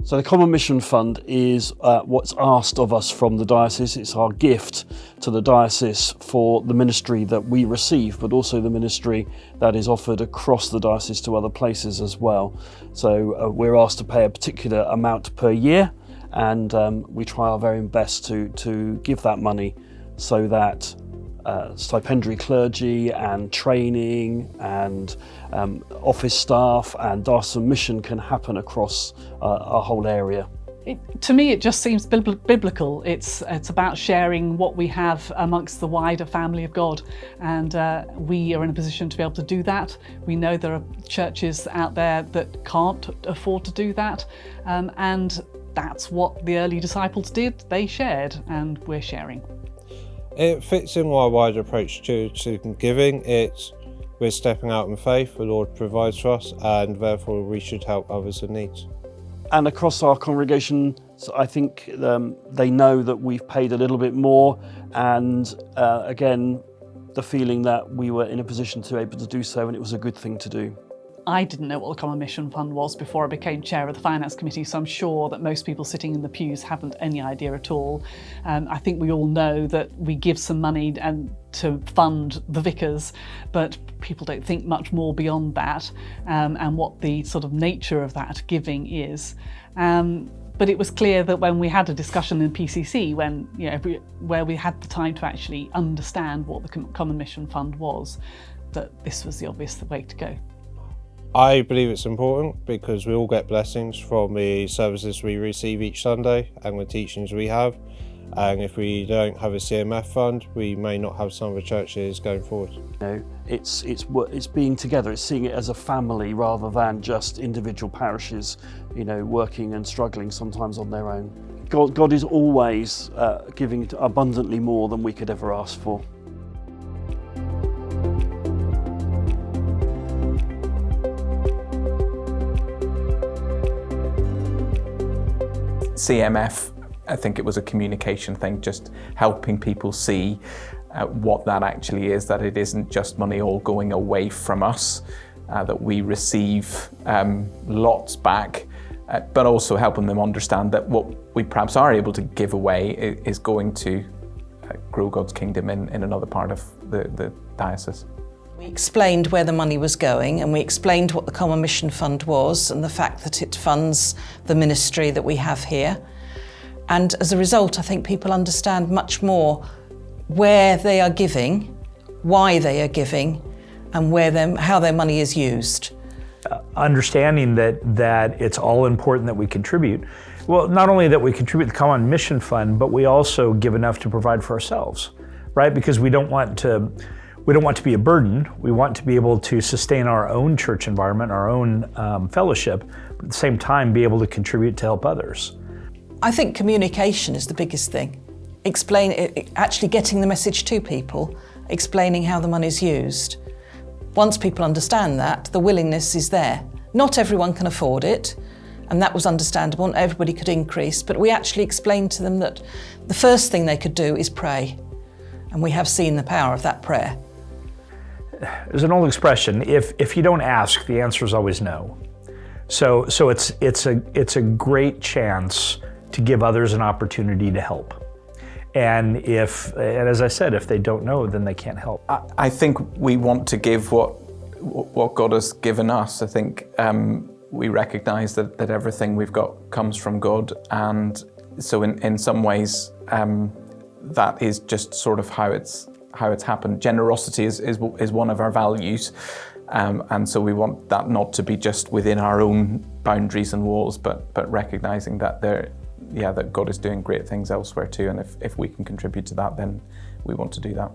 So the Common Mission Fund is what's asked of us from the diocese. It's our gift to the diocese for the ministry that we receive, but also the ministry that is offered across the diocese to other places as well. So we're asked to pay a particular amount per year, and we try our very best to give that money so that stipendiary clergy and training and office staff and diocesan mission can happen across our whole area. To me, it just seems biblical. It's about sharing what we have amongst the wider family of God, and we are in a position to be able to do that. We know there are churches out there that can't afford to do that, and that's what the early disciples did. They shared, and we're sharing. It fits in our wider approach to giving. We're stepping out in faith, the Lord provides for us, and therefore we should help others in need. And across our congregation, I think they know that we've paid a little bit more, and again, the feeling that we were in a position to be able to do so, and it was a good thing to do. I didn't know what the Common Mission Fund was before I became chair of the Finance Committee, so I'm sure that most people sitting in the pews haven't any idea at all. I think we all know that we give some money to fund the vicars, but people don't think much more beyond that, and what the sort of nature of that giving is. But it was clear that when we had a discussion in PCC, where we had the time to actually understand what the Common Mission Fund was, that this was the obvious way to go. I believe it's important because we all get blessings from the services we receive each Sunday and the teachings we have. And if we don't have a CMF fund, we may not have some of the churches going forward. It's being together. It's seeing it as a family rather than just individual parishes, working and struggling sometimes on their own. God is always giving abundantly more than we could ever ask for. CMF, I think it was a communication thing, just helping people see what that actually is, that it isn't just money all going away from us, that we receive lots back, but also helping them understand that what we perhaps are able to give away is going to grow God's kingdom in another part of the diocese. We explained where the money was going, and we explained what the Common Mission Fund was and the fact that it funds the ministry that we have here. And as a result, I think people understand much more where they are giving, why they are giving, and how their money is used. Understanding that it's all important that we contribute. Well, not only that we contribute to the Common Mission Fund, but we also give enough to provide for ourselves, right? Because we don't want to be a burden. We want to be able to sustain our own church environment, our own fellowship, but at the same time be able to contribute to help others. I think communication is the biggest thing. Actually getting the message to people, explaining how the money is used. Once people understand that, the willingness is there. Not everyone can afford it, and that was understandable. Not everybody could increase, but we actually explained to them that the first thing they could do is pray, and we have seen the power of that prayer. There's an old expression: if you don't ask, the answer is always no. So it's a great chance to give others an opportunity to help. And as I said, if they don't know, then they can't help. I think we want to give what God has given us. I think we recognise that everything we've got comes from God, and so in some ways that is just sort of how it's happened. Generosity is one of our values, and so we want that not to be just within our own boundaries and walls, but recognising that that God is doing great things elsewhere too, and if we can contribute to that, then we want to do that.